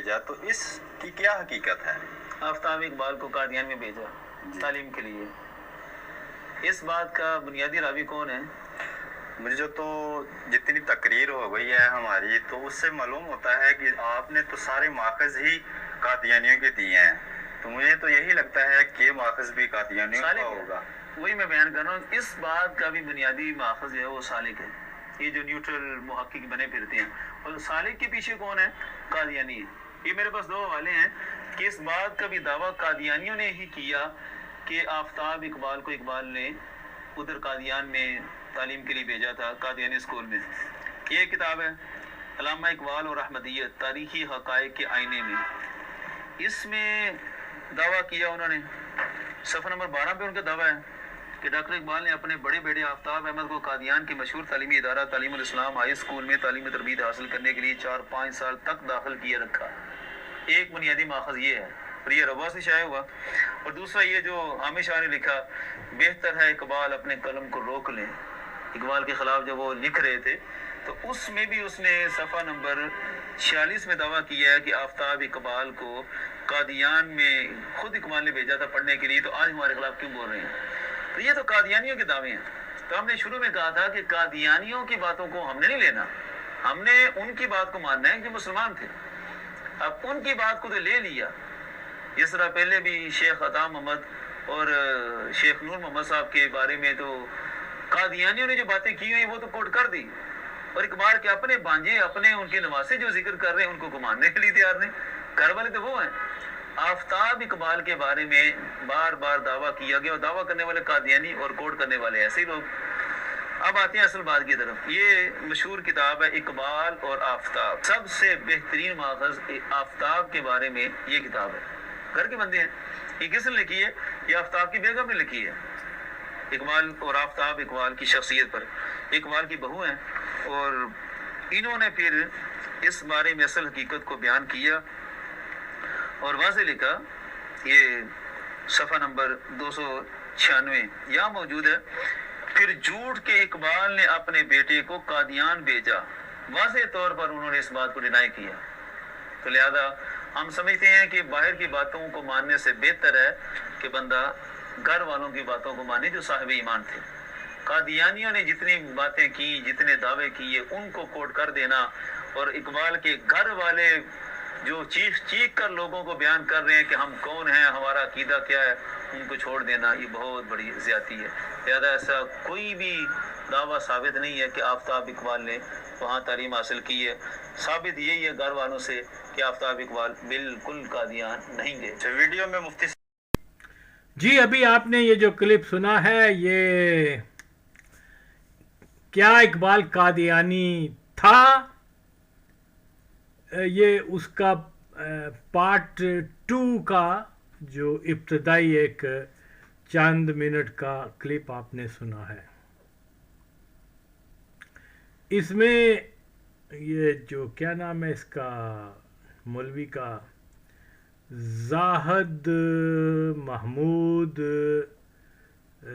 بھیجا تو اس کی کیا حقیقت ہے؟ آفتاب اقبال کو قادیان میں بھیجا تعلیم کے لیے، اس بات کا بنیادی راوی کون ہے؟ مجھے جو تو جتنی تقریر ہو گئی ہے ہماری تو اس سے معلوم ہوتا ہے کہ آپ نے تو سارے ماخذ ہی قادیانیوں کے دیے ہیں، تو مجھے تو یہی لگتا ہے کہ ماخذ بھی قادیانیوں کا ہوگا۔ وہی میں بیان کر رہا ہوں، اس بات کا بھی بنیادی ماخذ جو ہے وہ سالک ہے، یہ جو نیوٹرل محقق بنے پھرتے ہیں، اور سالک کے پیچھے کون ہے؟ قادیانی ہے۔ یہ میرے پاس دو حوالے ہیں کہ اس بات کا بھی دعویٰ قادیانیوں نے ہی کیا کہ آفتاب اقبال کو اقبال نے ادھر قادیان میں تعلیم کے لیے بھیجا تھا، قادیانی اسکول میں۔ یہ کتاب ہے علامہ اقبال اور احمدیت، تاریخی حقائق کے آئینے میں، اس میں دعویٰ کیا انہوں نے، صفحہ نمبر 12 پہ ان کا دعویٰ ہے کہ ڈاکٹر اقبال نے اپنے بڑے بیٹے آفتاب احمد کو قادیان کے مشہور تعلیمی ادارہ تعلیم الاسلام ہائی اسکول میں تعلیمی تربیت حاصل کرنے کے لیے 4-5 سال تک داخل کیے رکھا۔ ایک بنیادی ماخذ یہ ہے، اور یہ روا سے شائع ہوا۔ اور دوسرا یہ جو عامر شاہ نے لکھا، بہتر ہے اقبال اپنے قلم کو روک لیں، اقبال کے خلاف جب وہ لکھ رہے تھے تو اس میں بھی اس نے صفحہ نمبر 46 میں دعویٰ کیا ہے کہ آفتاب اقبال کو قادیان میں خود اقبال نے بھیجا تھا پڑھنے کے لیے، تو آج ہمارے خلاف کیوں بول رہے ہیں؟ تو یہ تو قادیانیوں کے دعوے ہیں۔ تو ہم نے شروع میں کہا تھا کہ قادیانیوں کی باتوں کو ہم نے نہیں لینا، ہم نے ان کی بات کو ماننا ہے جو مسلمان تھے۔ اب ان کی بات کو تو لے لیا، جس طرح پہلے بھی شیخ عطا محمد اور شیخ نور محمد صاحب کے بارے میں تو قادیانیوں نے جو باتیں کی ہوئی وہ تو کوٹ کر دی، اور اقبال کے اپنے بانجے، اپنے ان کے نواسے جو ذکر کر رہے ہیں ان کو ماننے کے لیے تیار نہیں۔ گھر والے تو وہ ہیں۔ آفتاب اقبال کے بارے میں بار بار دعویٰ کیا گیا، اور دعویٰ کرنے والے قادیانی اور کوٹ کرنے والے ایسے ہی لوگ۔ اب آتے ہیں اصل بات کی طرف۔ یہ مشہور کتاب ہے اقبال اور آفتاب، سب سے بہترین ماخذ آفتاب کے بارے میں یہ کتاب ہے۔ گھر کے بندے ہیں، یہ کس نے لکھی ہے؟ یہ آفتاب کی بیگم نے لکھی ہے، اقبال اور آفتاب اقبال کی شخصیت پر۔ اقبال کی بہو ہیں، اور انہوں نے پھر اس بارے میں اصل حقیقت کو بیان کیا اور واضح لکھا۔ یہ صفحہ نمبر 296 یہاں موجود ہے۔ پھر جھوٹ کے اقبال نے اپنے بیٹے کو قادیان بھیجا، واضح طور پر انہوں نے اس بات کو ڈینائی کیا۔ تو لہذا ہم سمجھتے ہیں کہ باہر کی باتوں کو ماننے سے بہتر ہے کہ بندہ گھر والوں کی باتوں کو مانے جو صاحب ایمان تھے۔ قادیانیوں نے جتنی باتیں کی، جتنے دعوے کیے، ان کو کوٹ کر دینا، اور اقبال کے گھر والے جو چیخ چیخ کر لوگوں کو بیان کر رہے ہیں کہ ہم کون ہیں، ہمارا عقیدہ کیا ہے، ان کو چھوڑ دینا، یہ بہت بڑی زیادتی ہے۔ لہذا ایسا کوئی بھی دعویٰ ثابت نہیں ہے کہ آفتاب اقبال نے وہاں تعلیم حاصل کی ہے۔ ثابت یہی ہے گھر والوں سے کہ آفتاب اقبال بالکل قادیان نہیں گئے۔ ویڈیو میں مفتی جی ابھی آپ نے یہ جو کلپ سنا ہے، یہ کیا اقبال قادیانی تھا، یہ اس کا پارٹ 2 کا جو ابتدائی ایک چند منٹ کا کلپ آپ نے سنا ہے۔ اس میں یہ جو کیا نام ہے اس کا، مولوی کا، زاہد محمود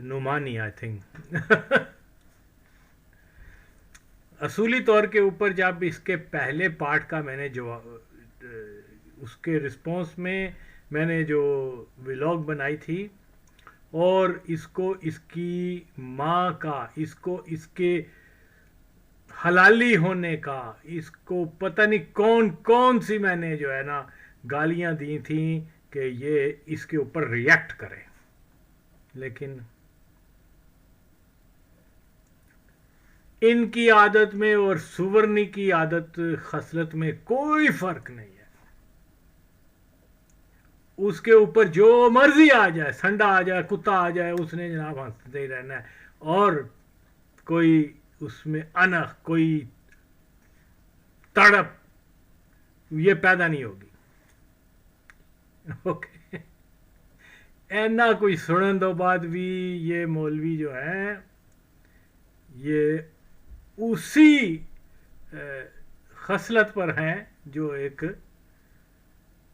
نعمانی آئی تھنک، اصولی طور کے اوپر جب اس کے پہلے پارٹ کا میں نے جو اس کے رسپانس میں میں نے جو ولاگ بنائی تھی، اور اس کو اس کی ماں کا، اس کو اس کے حلالی ہونے کا، اس کو پتہ نہیں کون کون سی میں نے جو ہے نا گالیاں دی تھیں کہ یہ اس کے اوپر ریئیکٹ کرے، لیکن ان کی عادت میں اور سورنی کی عادت خصلت میں کوئی فرق نہیں ہے۔ اس کے اوپر جو مرضی آ جائے، سنڈا آ جائے، کتا آ جائے، اس نے جناب ہنستے ہی رہنا ہے، اور کوئی اس میں انخ، کوئی تڑپ یہ پیدا نہیں ہوگی۔ اوکے، اینا کوئی سنن دو بعد بھی یہ مولوی جو ہیں یہ اسی خصلت پر ہیں جو ایک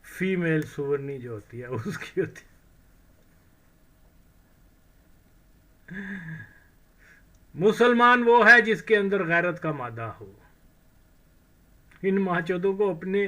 فیمیل سورنی جو ہوتی ہے اس کی ہوتی ہے۔ مسلمان وہ ہے جس کے اندر غیرت کا مادہ ہو۔ ان ماچودوں کو اپنے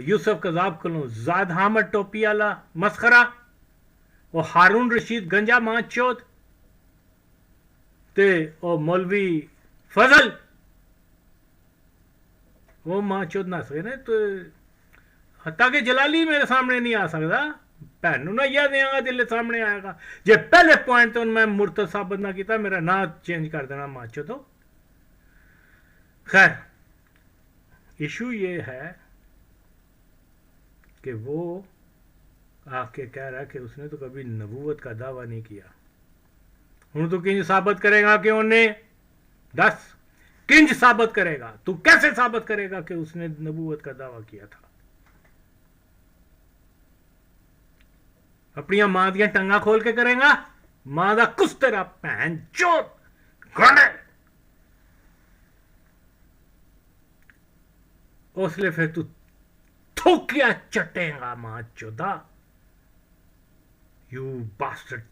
یوسف قذاب کو زاد حامد ٹوپی والا مسخرا اور ہارون رشید گنجا ماں چوت تے او مولوی فضل وہ ماں چوت نہ سکے نا تو حتیٰ کہ جلالی میرے سامنے نہیں آ سکتا بہن نہ یہ دیا گا دل سامنے آئے گا جی پہلے پوائنٹ تو میں مرتد ثابت نہ کیتا میرا نام چینج کر دینا ماں چوت تو خیر ایشو یہ ہے کہ وہ آ کے کہہ رہا ہے کہ اس نے تو کبھی نبوت کا دعویٰ نہیں کیا ہوں تو کنج ثابت کرے گا کہ انہیں دس کنج ثابت کرے گا تو کیسے ثابت کرے گا کہ اس نے نبوت کا دعویٰ کیا تھا اپنی ماں دیا ٹنگا کھول کے کرے گا ماں دا کس تیرا بہن چوت گھڑے اس لیے پھر تو تھوکیا چٹے گا ماں چودا یو باسٹرڈ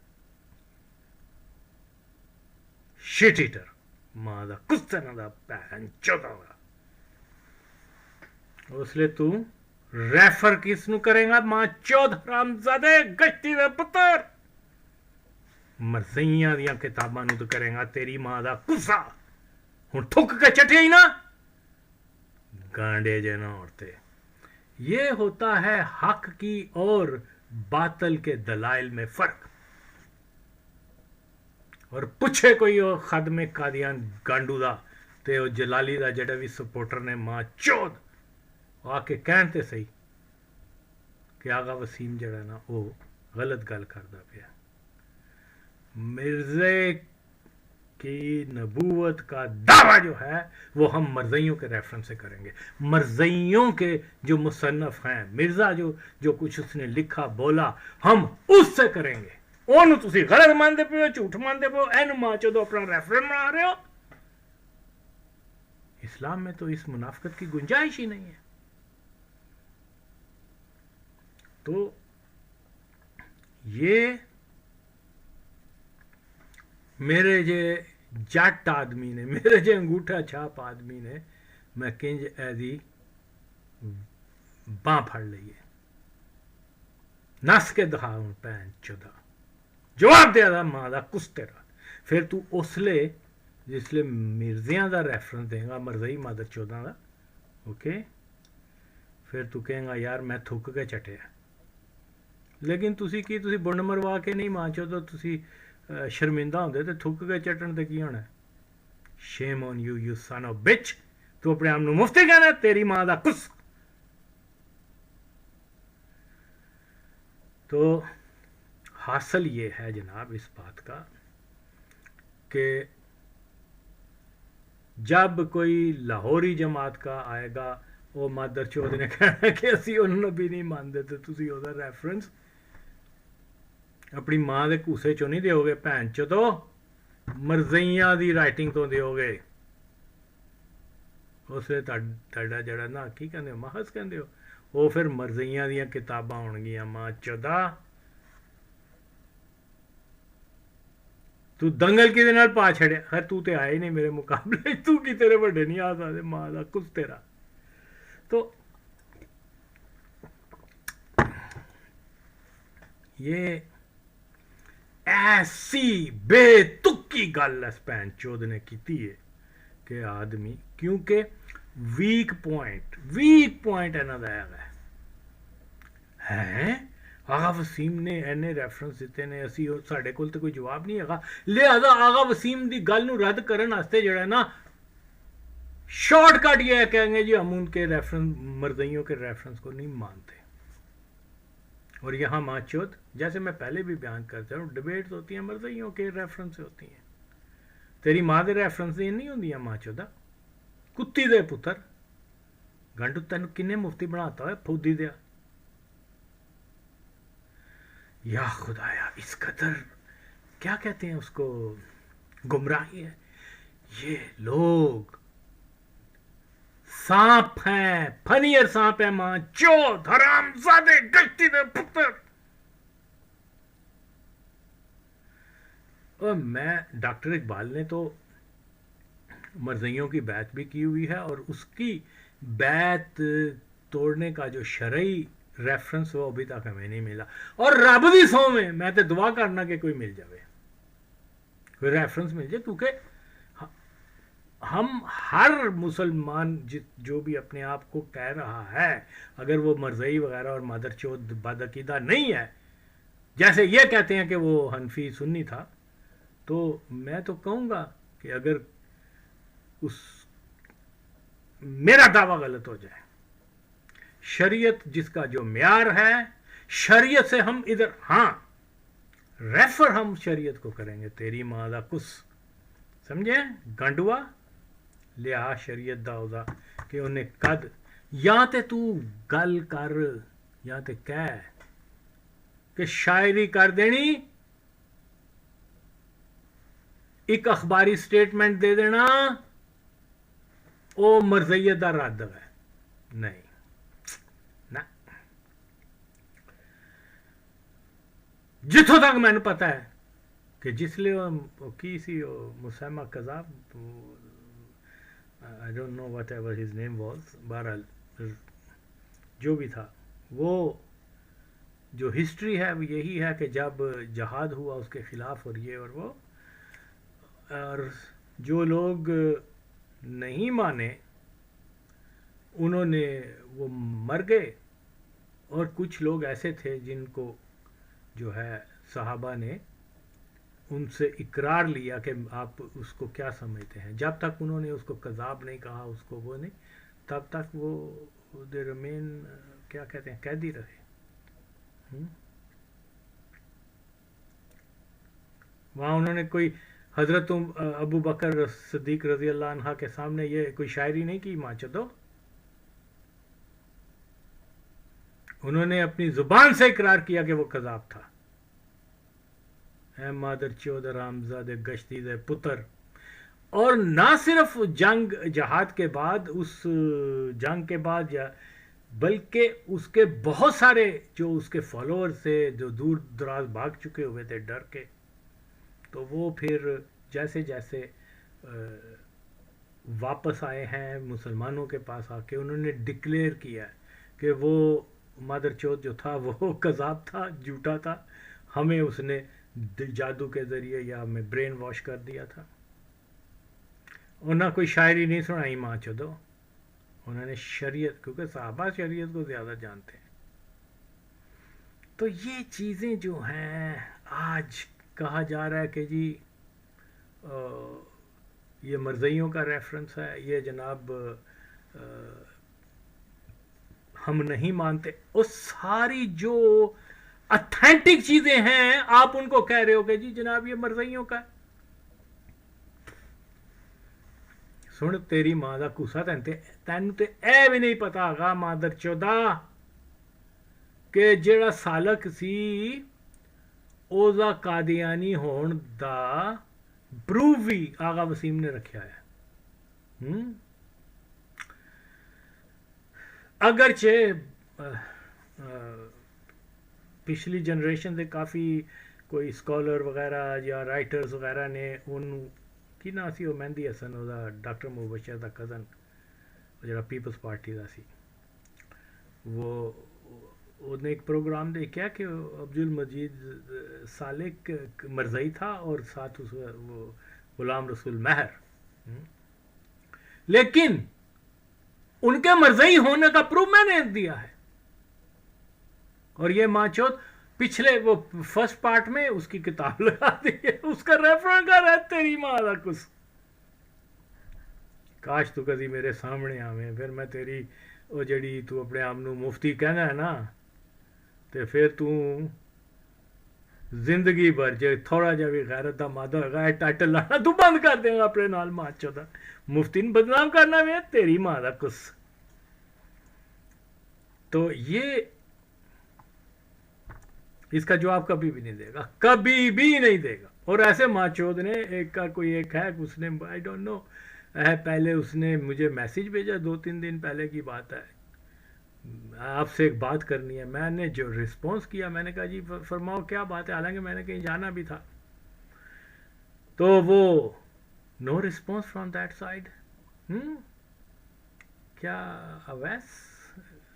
شٹ ایٹر ماں دا کس طرح دا بہن چودا گا اس لیے تو ریفر کس نو کرے گا ماں چود حرامزادے گشتی دے پتر مرزیاں دیاں کتاباں نو تو کرے گا تیری ماں دا کسا ہن تھک کے چٹے ہی نا گانڈے جنا عورتیں یہ ہوتا ہے حق کی اور باطل کے دلائل میں فرق اور پوچھے کوئی خادم قادیان گانڈو دا تے او جلالی دا جڑا بھی سپورٹر نے ماں چود آ کے کہتے صحیح کہ آغا وسیم جڑا نا وہ غلط گل کردا پیا مرزے کی نبوت کا دعویٰ جو ہے وہ ہم مرزائیوں کے ریفرنس سے کریں گے مرزائیوں کے جو مصنف ہیں مرزا جو کچھ اس نے لکھا بولا ہم اس سے کریں گے انہوں تسی غلط مانتے پہ ہو جھوٹ مانتے پہ ہو اینو ماں چودو اپنا ریفرنس بنا رہے ہو اسلام میں تو اس منافقت کی گنجائش ہی نہیں ہے تو یہ میرے جے جٹ آدمی نے میرے جے انگوٹھا چھاپ آدمی نے میں کنج ایدی باں پھڑ لئیے نس کے دکھاؤں پین چودہ جواب دیا دا ماں دا کس تیرا پھر تو اس لے جس لئے مرزیاں دا ریفرنس دیں گا مرزائی مادر چودہ دا اوکے پھر تو کہیں گا یار میں تھک کے چٹے ہیں لیکن تسی بنڈ مروا کے نہیں ماں چودہ تسی شرمندہ ہوندے تے تھک کے چٹن تے کی ہونا ہے shame on you you son of bitch تو اپنے آپ نو مفتی کہنا ہے تیری ماں دا کس تو حاصل یہ ہے جناب اس بات کا کہ جب کوئی لاہوری جماعت کا آئے گا وہ مادر چود نے کہنا کہ اسی انہوں بھی نہیں مانتے تو تسی ہودا ریفرنس اپنی ماں دے کوسے چو نہیں دیو گے بہن چو تو مرزیاں دی رائٹنگ تو دیو گے اسے تھڑا جڑا نا کی کہندے ہو محض کہندے ہو وہ پھر مرزیاں دیاں کتاباں ہون گیاں ماں چودا تو دنگل کی دے پا چھڑے خیر تو تے آئے نہیں میرے مقابلے تو کی تیرے بڑے نہیں آ سکتے ماں دا کچھ تیرا تو یہ ایسی بے تکی گل اس پین چود نے کیتی ہے کہ آدمی کیونکہ ویک پوائنٹ اینا دایا گیا ہے آغا وسیم نے اینے ریفرنس دیتے نے اسی ساڑھے کول تے کوئی جواب نہیں ہے لہذا آغا وسیم دی گل نو رد کرن آستے جڑا ہے نا شارٹ کٹ یہ ہے کہیں گے جی ہم ان کے ریفرنس مرزائیوں کے ریفرنس کو نہیں مانتے اور یہاں ماں چود جیسے میں پہلے بھی بیان کرتا ہوں ڈیبیٹس ہوتی ہیں مرزائیوں کے ریفرنس سے ہوتی ہیں تیری ماں دے ریفرنس دے نہیں ہوندی ہیں ماں چودا کتی دے پتر گنڈو تینو کنے مفتی بناتا ہے پھودی دیا یا خدایا اس قدر کیا کہتے ہیں اس کو گمراہی ہے یہ لوگ سانپ ہیں پھنیر سانپ ہے ماں چود حرام زادے گشتی دے پتر اور میں ڈاکٹر اقبال نے تو مرزائیوں کی بیعت بھی کی ہوئی ہے اور اس کی بیعت توڑنے کا جو شرعی ریفرنس وہ ابھی تک ہمیں نہیں ملا. اور رب دی سو میں تے دعا کرنا کہ کوئی مل جائے, کوئی ریفرنس مل جائے, کیونکہ ہم ہر مسلمان جو بھی اپنے آپ کو کہہ رہا ہے, اگر وہ مرزئی وغیرہ اور مادر چوت بدعقیدہ نہیں ہے, جیسے یہ کہتے ہیں کہ وہ حنفی سنی تھا, تو میں تو کہوں گا کہ اگر میرا دعویٰ غلط ہو جائے, شریعت جس کا جو معیار ہے, شریعت سے ہم ادھر, ہاں ریفر ہم شریعت کو کریں گے, تیری ماں دا کس, سمجھے, گنڈوا لیا شریعت دا ہوگا کہ انہیں قد, یا تے تو گل کر, یا تے کہہ کہ شاعری کر دینی, ایک اخباری سٹیٹمنٹ دے دینا, او مرزیت دا رد ہے, نہیں نہ. جتوں تک میں نے پتا ہے کہ جس لیے کی سی مسیمہ قذاب, I don't know whatever his name was, بہرحال جو بھی تھا, وہ جو ہسٹری ہے وہ یہی ہے کہ جب جہاد ہوا اس کے خلاف اور یہ اور وہ, اور جو لوگ نہیں مانے انہوں نے وہ مر گئے, اور کچھ لوگ ایسے تھے جن کو جو ہے صحابہ نے ان سے اقرار لیا کہ آپ اس کو کیا سمجھتے ہیں, جب تک انہوں نے اس کو کذاب نہیں کہا, اس کو وہ نہیں, تب تک وہ دے رمین کیا کہتے ہیں قیدی رہے. وہاں انہوں نے کوئی حضرت ابو بکر صدیق رضی اللہ عنہ کے سامنے یہ کوئی شاعری نہیں کی, ماں چودو, انہوں نے اپنی زبان سے اقرار کیا کہ وہ کذاب تھا. اے مادر چود رامزادے گشتی دے پتر. اور نہ صرف جنگ جہاد کے بعد, اس جنگ کے بعد, یا بلکہ اس کے بہت سارے جو اس کے فالوور تھے جو دور دراز بھاگ چکے ہوئے تھے ڈر کے, تو وہ پھر جیسے جیسے واپس آئے ہیں مسلمانوں کے پاس آ کے, انہوں نے ڈکلیئر کیا کہ وہ مادر چوت جو تھا وہ کذاب تھا, جھوٹا تھا, ہمیں اس نے جادو کے ذریعے یا ہمیں برین واش کر دیا تھا. اور نہ کوئی شاعری نہیں سنائی ماں چودو, انہوں نے شریعت, کیونکہ صحابہ شریعت کو زیادہ جانتے ہیں. تو یہ چیزیں جو ہیں آج کہا جا رہا ہے کہ جی یہ مرزئیوں کا ریفرنس ہے, یہ جناب ہم نہیں مانتے, اور ساری جو اتھینٹک چیزیں ہیں آپ ان کو کہہ رہے ہو کہ جی جناب یہ مرزئیوں کا. سن تیری ماں دا کسا, تینوں تے اے بھی نہیں پتا آگا مادر چودا کہ جیڑا سالک سی اوزا قادیانی ہون دا پروف بھی آغا وسیم نے رکھا ہے. اگرچہ پچھلی جنریشن سے کافی کوئی اسکالر وغیرہ یا رائٹرز وغیرہ نے ان کی نا سی وہ مہندی حسن وہ ڈاکٹر مبشر دا کزن جڑا پیپلز پارٹی دا سی, وہ نے ایک پروگرام دیکھا کہ عبد المجید سالک مرزئی تھا اور ساتھ اس وہ غلام رسول مہر, لیکن ان کے مرزئی ہونے کا پروف میں نے دیا ہے. اور یہ ماں چوت پچھلے وہ فرسٹ پارٹ میں اس کی کتاب لگا دی ہے, اس کا ریفرنس کر رہا ہے تیری ماں دا کچھ. کاش تو کدی میرے سامنے آویں, پھر میں تیری وہ جڑی تو اپنے آپ نو مفتی کہنا ہے نا, تے پھر تو زندگی بھر جے تھوڑا جا بھی غیرت دا مادہ ہوگا ٹائٹل لانا تو بند کر دیں گا اپنے نال. ماں چوت مفتی نے بدنام کرنا میں تیری ماں دا کچھ. تو یہ اس کا جواب کبھی بھی نہیں دے گا, کبھی بھی نہیں دے گا. اور ایسے ماں چود نے ایک کا کوئی ایک ہے, اس نے آئی ڈونٹ نو, پہلے اس نے مجھے میسیج بھیجا 2-3 دن پہلے کی بات ہے, آپ سے ایک بات کرنی ہے. میں نے جو رسپانس کیا میں نے کہا جی فرماؤ کیا بات ہے, حالانکہ میں نے کہیں جانا بھی تھا. تو وہ no response from that side. کیا اویس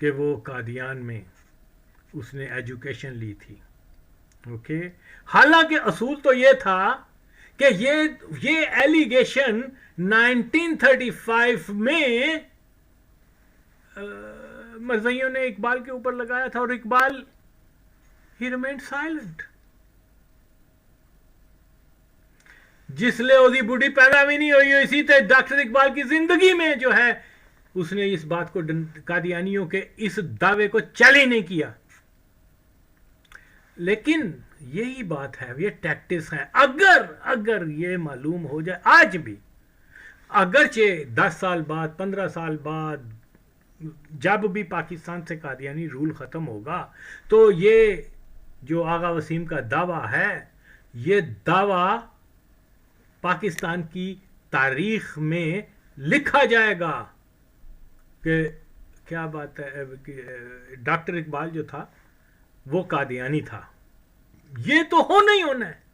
کہ وہ قادیان میں اس نے ایجوکیشن لی تھی. اوکے, حالانکہ اصول تو یہ تھا کہ یہ ایلیگیشن 1935 میں مرزائیوں نے اقبال کے اوپر لگایا تھا, اور اقبال ہی ریمینڈ سائلنٹ. جس لئے اوزی بوڑھی پیدا بھی نہیں ہوئی, اسی طرح ڈاکٹر اقبال کی زندگی میں جو ہے اس نے اس بات کو, قادیانیوں کے اس دعوے کو چیلنج نہیں کیا. لیکن یہی بات ہے, یہ ٹیکٹس ہے. اگر یہ معلوم ہو جائے آج بھی, اگرچہ 10 سال بعد 15 سال بعد جب بھی پاکستان سے قادیانی رول ختم ہوگا, تو یہ جو آغا وسیم کا دعویٰ ہے, یہ دعویٰ پاکستان کی تاریخ میں لکھا جائے گا کہ کیا بات ہے, ڈاکٹر اقبال جو تھا وہ قادیانی تھا. یہ تو ہونا ہی ہونا ہے.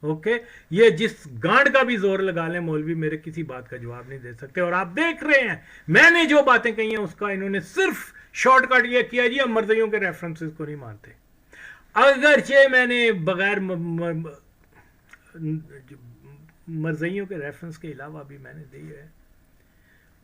اوکے, یہ جس گانڈ کا بھی زور لگا لیں مولوی, میرے کسی بات کا جواب نہیں دے سکتے. اور آپ دیکھ رہے ہیں میں نے جو باتیں کہی ہیں اس کا انہوں نے صرف شارٹ کٹ یہ کیا, جی ہم مرزائیوں کے ریفرنسز کو نہیں مانتے. اگرچہ میں نے بغیر مرزائیوں کے ریفرنس کے علاوہ بھی میں نے دی ہے.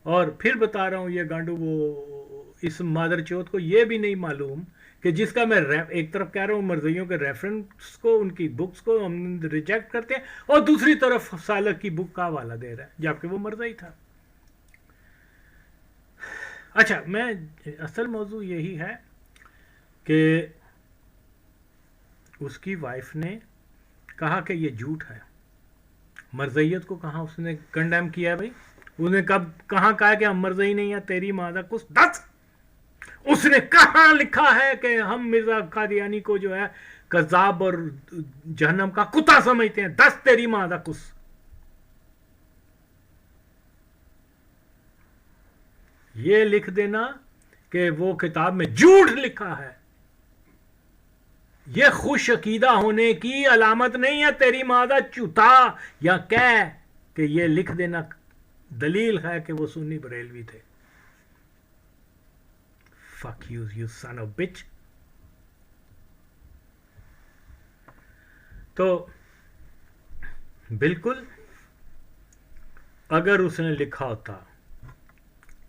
اور پھر بتا رہا ہوں, یہ گانڈو وہ اس مادر چوت کو یہ بھی نہیں معلوم کہ جس کا میں ایک طرف کہہ رہا ہوں مرزائیوں کے ریفرنس کو, ان کی بکس کو ہم ریجیکٹ کرتے ہیں, اور دوسری طرف سالک کی بک کا حوالہ دے رہا ہے جبکہ وہ مرزائی تھا. اچھا, میں اصل موضوع یہی ہے کہ اس کی وائف نے کہا کہ یہ جھوٹ ہے. مرزائیت کو کہاں اس نے کنڈیم کیا ہے بھائی؟ اس نے کہاں کہا کہ ہم مرزائی نہیں ہیں؟ تیری مادہ کس دس. اس نے کہاں لکھا ہے کہ ہم مرزا قادیانی کو جو ہے کذاب اور جہنم کا کتا سمجھتے ہیں؟ دس تیری مادہ کس. یہ لکھ دینا کہ وہ کتاب میں جھوٹ لکھا ہے, یہ خوش عقیدہ ہونے کی علامت نہیں ہے. تیری مادہ چوتا یا کہہ کہ یہ لکھ دینا دلیل ہے کہ وہ سنی بریلوی تھے. Fuck you, you son of bitch. تو بالکل اگر اس نے لکھا ہوتا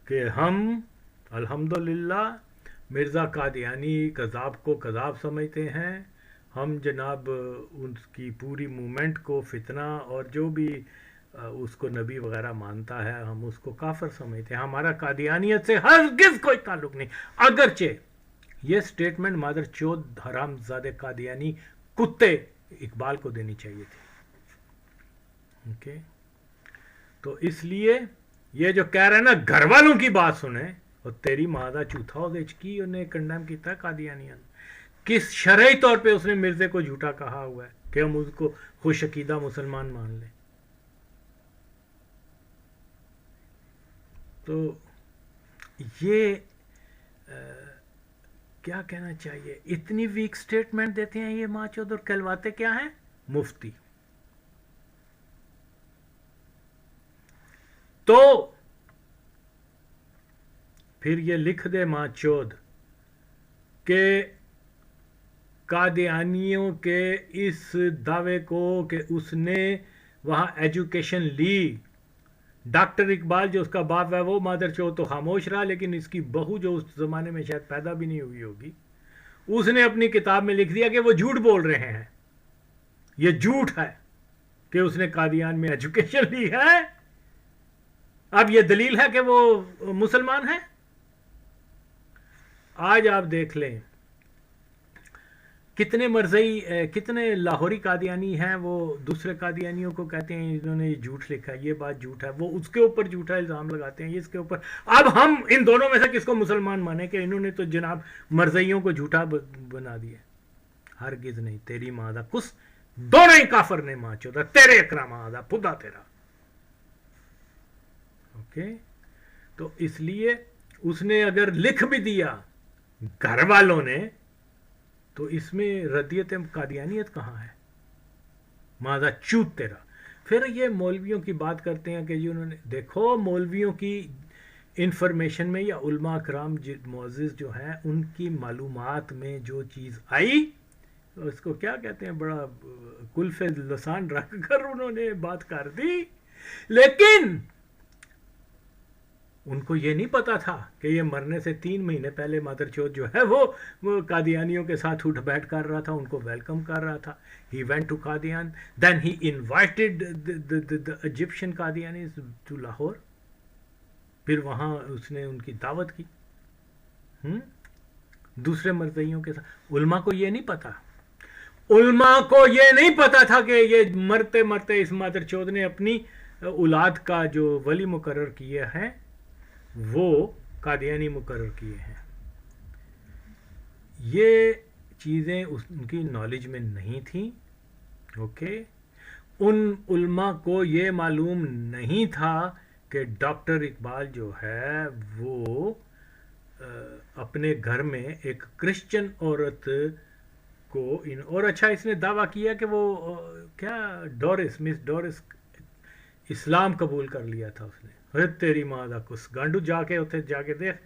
کہ ہم الحمدللہ مرزا قادیانی کذاب کو کذاب سمجھتے ہیں, ہم جناب ان کی پوری موومنٹ کو فتنہ اور جو بھی اس کو نبی وغیرہ مانتا ہے ہم اس کو کافر سمجھتے ہیں, ہمارا قادیانیت سے ہرگز کوئی تعلق نہیں. اگرچہ یہ سٹیٹمنٹ مادر چود حرام زادے قادیانی کتے اقبال کو دینی چاہیے تھی. اوکے, تو اس لیے یہ جو کہہ رہے ہیں نا گھر والوں کی بات سنیں, اور تیری مادہ چوتھا کی انہیں کنڈیم کیتا ہے قادیانیان. کس شرعی طور پہ اس نے مرزے کو جھوٹا کہا ہوا ہے کہ ہم اس کو خوش عقیدہ مسلمان مان لیں؟ تو یہ کیا کہنا چاہیے, اتنی ویک سٹیٹمنٹ دیتے ہیں یہ ماں چود, اور کہلواتے کیا ہیں مفتی. تو پھر یہ لکھ دے ماں چود کہ قادیانیوں کے اس دعوے کو کہ اس نے وہاں ایجوکیشن لی, ڈاکٹر اقبال جو اس کا باپ ہے وہ مادر چود تو خاموش رہا, لیکن اس کی بہو جو اس زمانے میں شاید پیدا بھی نہیں ہوئی ہوگی, اس نے اپنی کتاب میں لکھ دیا کہ وہ جھوٹ بول رہے ہیں. یہ جھوٹ ہے کہ اس نے قادیان میں ایجوکیشن لی ہے. اب یہ دلیل ہے کہ وہ مسلمان ہیں. آج آپ دیکھ لیں کتنے مرزائی, کتنے لاہوری قادیانی ہیں وہ دوسرے قادیانیوں کو کہتے ہیں انہوں نے یہ جھوٹ لکھا ہے, یہ بات جھوٹ ہے, وہ اس کے اوپر جھوٹا الزام لگاتے ہیں, یہ اس کے اوپر. اب ہم ان دونوں میں سے کس کو مسلمان مانیں کہ انہوں نے تو جناب مرزائیوں کو جھوٹا بنا دیا؟ ہرگز نہیں. تیری مادہ کس, دونوں ہی کافر نے ماں چودا, تیرے اکرام آدھا خدا تیرا. اوکے, تو اس لیے اس نے اگر لکھ بھی دیا گھر والوں نے, تو اس میں ردیت قادیانیت کہاں ہے؟ مادہ چوت تیرا. پھر یہ مولویوں کی بات کرتے ہیں کہ جی انہوں نے, دیکھو مولویوں کی انفارمیشن میں یا علماء کرام معزز جو ہیں ان کی معلومات میں جو چیز آئی اس کو کیا کہتے ہیں بڑا کلف لسان رکھ کر انہوں نے بات کر دی، لیکن ان کو یہ نہیں پتا تھا کہ یہ مرنے سے 3 مہینے پہلے مادر چوت جو ہے وہ قادیانیوں کے ساتھ اٹھ بیٹھ کر رہا تھا، ان کو ویلکم کر رہا تھا. He went to Qadian, then he invited the Egyptian Qadianis to Lahore. پھر وہاں اس نے ان کی دعوت کی دوسرے مرزائیوں کے ساتھ. علماء کو یہ نہیں پتا، علماء کو یہ نہیں پتا تھا کہ یہ مرتے مرتے اس مادر چوت نے اپنی اولاد کا جو ولی مقرر کیا ہے وہ قادیانی مقرر کیے ہیں. یہ چیزیں ان کی نالج میں نہیں تھیں. اوکے، ان علماء کو یہ معلوم نہیں تھا کہ ڈاکٹر اقبال جو ہے وہ اپنے گھر میں ایک کرسچن عورت کو اور اچھا اس نے دعویٰ کیا کہ وہ کیا مس ڈورس اسلام قبول کر لیا تھا اس نے. تیری ماں دا کس گانڈو جا کے دیکھ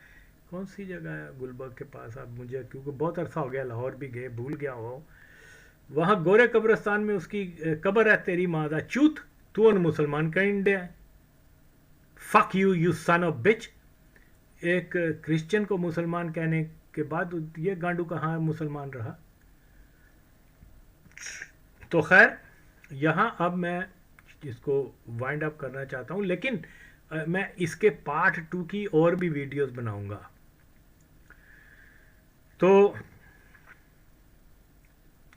کون سی جگہ ہے گلبرگ کے پاس، اب مجھے کیونکہ بہت عرصہ ہو گیا لاہور بھی گئے بھول گیا ہو، وہاں گورے قبرستان میں اس کی قبر ہے. تیری ماں دا چوت، تو ان مسلمان کا انڈیا ہے. فک یو سن آف بچ. ایک کرسچن کو مسلمان کہنے کے بعد یہ گانڈو کہاں مسلمان رہا. تو خیر یہاں اب میں اس کو وائنڈ اپ کرنا چاہتا ہوں، لیکن میں اس کے پارٹ 2 کی اور بھی ویڈیوز بناؤں گا. تو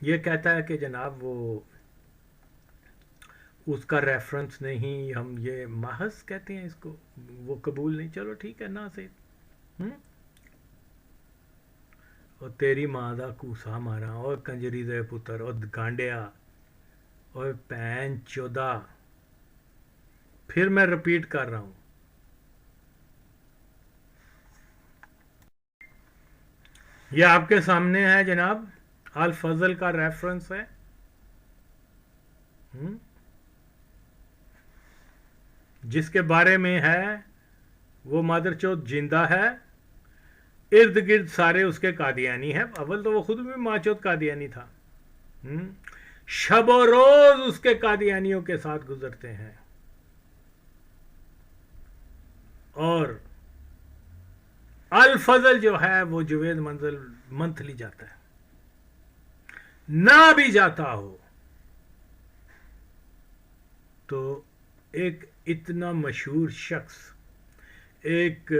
یہ کہتا ہے کہ جناب وہ اس کا ریفرنس نہیں، ہم یہ محض کہتے ہیں اس کو، وہ قبول نہیں. چلو ٹھیک ہے نا سے اور تیری ماں دا کوسا مارا اور کنجری دے پتر اور گانڈیا اور پین چودا. پھر میں رپیٹ کر رہا ہوں، یہ آپ کے سامنے ہے جناب، الفضل کا ریفرنس ہے. جس کے بارے میں ہے وہ مادر چوت زندہ ہے، ارد گرد سارے اس کے قادیانی ہیں. اول تو وہ خود بھی ماں چوت قادیانی تھا. شب و روز اس کے قادیانیوں کے ساتھ گزرتے ہیں. اور الفضل جو ہے وہ جوید منزل منتھلی جاتا ہے، نہ بھی جاتا ہو تو ایک اتنا مشہور شخص، ایک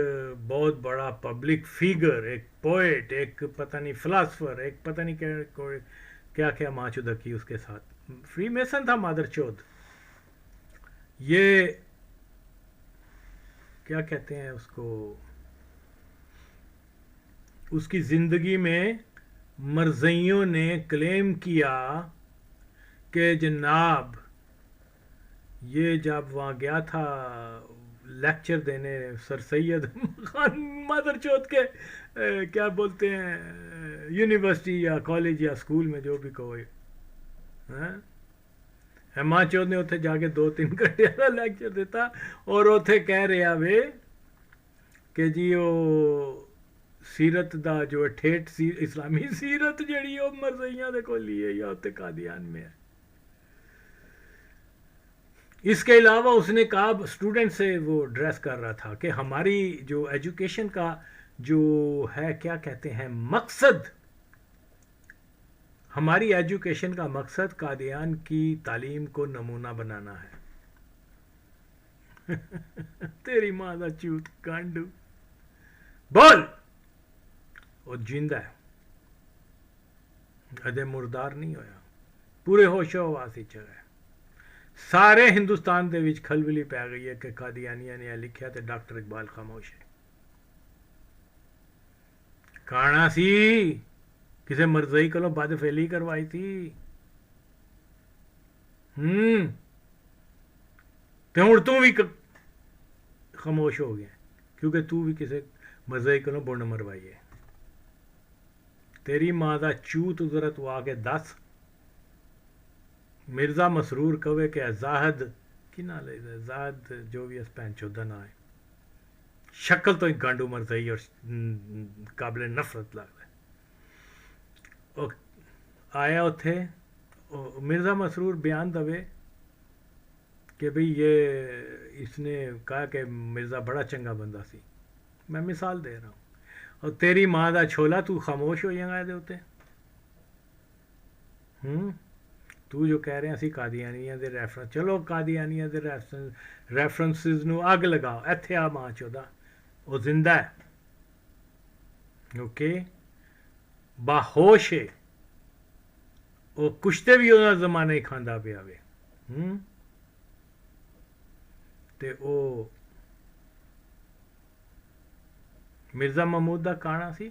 بہت بڑا پبلک فیگر، ایک پوئٹ، ایک پتہ نہیں فلاسفر، ایک پتہ نہیں کیا کیا ماچودہ کی اس کے ساتھ. فری میسن تھا مادر چوت. یہ کیا کہتے ہیں اس کو، اس کی زندگی میں مرزائیوں نے کلیم کیا کہ جناب یہ جب وہاں گیا تھا لیکچر دینے سر سید خان مادر چوت کے کیا بولتے ہیں یونیورسٹی یا کالج یا اسکول میں جو بھی کوئی ماں چوت نے اتنے جا کے 2-3 گھنٹے کا لیکچر دیتا اور اتنے کہہ رہا وے کہ جی وہ سیرت دا جو ٹھیٹ اسلامی سیرت جڑی وہ مرزائیاں دے کولی ہے یا اتنے قادیان میں ہے. اس کے علاوہ اس نے کہا اسٹوڈنٹ سے وہ ڈریس کر رہا تھا کہ ہماری جو ایجوکیشن کا جو ہے کیا کہتے ہیں مقصد، ہماری ایجوکیشن کا مقصد قادیان کی تعلیم کو نمونہ بنانا ہے. تیری ماں دا چوت کانڈو بول. وہ جیندہ ہے، ادے مردار نہیں ہویا، پورے ہوش و حواس وچ ہے. سارے ہندوستان دے وچ کھلبلی پی گئی ہے کہ قادیانیاں نے لکھیا تے ڈاکٹر اقبال خاموش ہے. کانا سی کسے مرزائی کلوں بد فیلی کروائی تھی تے ہن تو بھی خاموش ہو گیا کیونکہ تو بھی کسے مرزائی کلوں بنڈ مروائی ہے. تیری ماں دا چوت ذرا تو آ کے دس. مرزا مسرور کہے کہ زاہد کی نہ لے زاہد جو بھی اس پین چودہ نہ ہے شکل تو ایک گانڈو مرزئی اور قابل نفرت لگتا ہے. اور آیا اتھے مرزا مسرور بیان دوے کہ بھئی یہ اس نے کہا کہ مرزا بڑا چنگا بندہ سی. میں مثال دے رہا ہوں. اور تیری ماں دا چھولا تو خاموش ہو جائیں گا دے ہوتے. تو جو کہہ رہے ہیں اسی قادیانیاں دے ریفرنس, چلو قادیانیاں دے ریفرنسز نو اگ لگاؤ, ایتھے آ ماں چودا وہ زندہ ہے, اوکے, باہوش ہے, وہ کشتے بھی انہاں زمانے ہی کھاندا پیا وے. تے او مرزا محمود دا کانا سی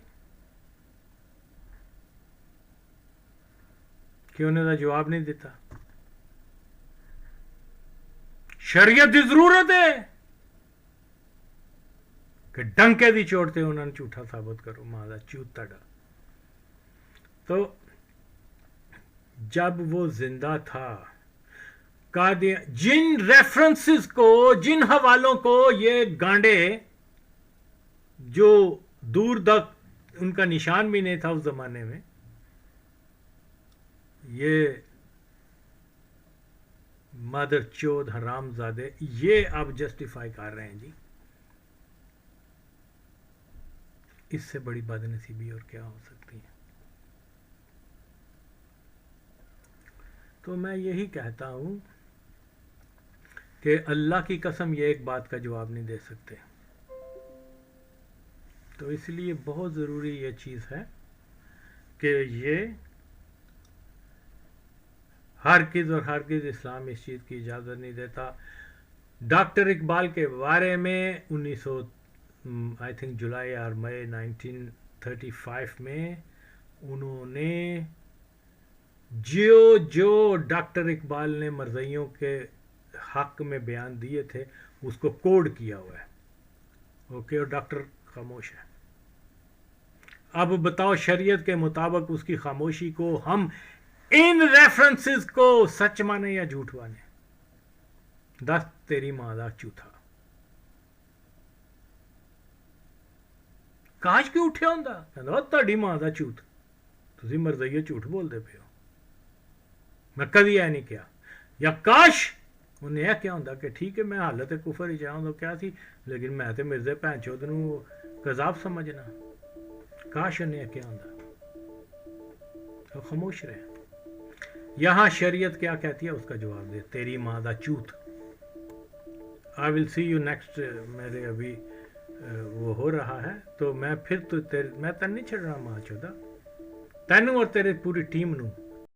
کہ انہیں دا جواب نہیں دیتا. شریعت دی ضرورت ہے کہ ڈنکے دی چوٹ تے انہوں نے جھوٹا ثابت کرو, ماں دا چوت تڑا. تو جب وہ زندہ تھا, جن ریفرنسز کو, جن حوالوں کو یہ گانڈے جو دور تک ان کا نشان بھی نہیں تھا اس زمانے میں, یہ مادر چود حرام زادے یہ اب جسٹیفائی کر رہے ہیں جی. اس سے بڑی بدنصیبی اور کیا ہو سکتی ہے. تو میں یہی کہتا ہوں کہ اللہ کی قسم یہ ایک بات کا جواب نہیں دے سکتے. تو اس لیے بہت ضروری یہ چیز ہے کہ یہ ہرگز اور ہرگز اسلام اس چیز کی اجازت نہیں دیتا. ڈاکٹر اقبال کے بارے میں 1900 آئی تھنک جولائی اور مئی 1935 میں انہوں نے جو ڈاکٹر اقبال نے مرزائیوں کے حق میں بیان دیے تھے اس کو کوڈ کیا ہوا ہے, اوکے, اور ڈاکٹر خاموش ہے. اب بتاؤ شریعت کے مطابق اس کی خاموشی کو ہم ان ریفرنسز کو سچ مانے یا جھوٹ مانے؟ دس تیری ماں دا چوتھا. کاش کیوں اٹھیا ہوں کہندا تہاڈی ماں دا جھوٹ, تسی مرزائیے جھوٹ بولدے پے ہو, میں کدی یہ نہیں کیا. یا کاش انہیں یہ کیا ہوں کہ ٹھیک ہے میں حالت کفر ہی چاہوں تو کیا سی, لیکن میں تے مرزے بھین چود نوں قذاب سمجھنا. کاش انہیں یہ کیا ہوں تو خاموش رہے. یہاں شریعت کیا کہتی ہے اس کا جواب دے, تیری ماں دا چوت. آئی ول سی یو نیکسٹ. میرے ابھی وہ ہو رہا ہے تو میں پھر تو میں تن نہیں چھڑنا ماں چودا, تینوں اور تیرے پوری ٹیم نوں